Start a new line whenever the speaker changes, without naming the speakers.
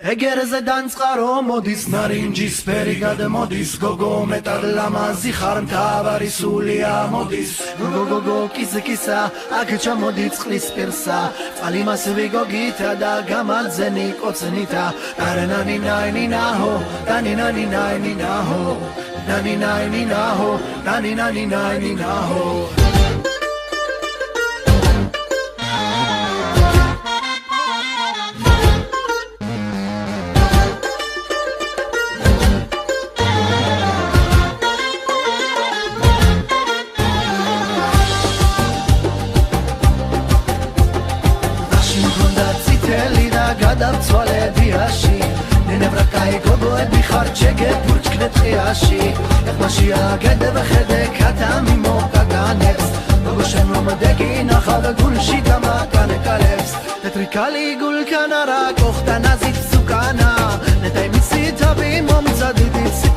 ეგერზე დაწყარო მოდის ნარინჯის ფერი გადმოდის გოგო მეტად ლამაზი ხარ მთავარი სულია მოდის გოგო კიზკისა აქ ჩამოდი წყლის პირსა წალი მას ვიგოგითა და გამაძენი კოცნითა არნანი ნაინინაჰო დანინანი ნაინინაჰო ნანი ნაინინაჰო დანინანი ნაინინაჰო გადავცვალებიაში ნენევრა კაი გოგოები ხარ ჩეგებურჩქნეთ ყიაში ეხმაშია გედებ ხედე ქათამი მოკაგანებს გოგო შენ რომ დეგინახავ გულში გამაკანეკალებს თეთრი კალი გულკან არა კოხტანაზით სუკანა ნეტაი მისი თავი მომწადიდიც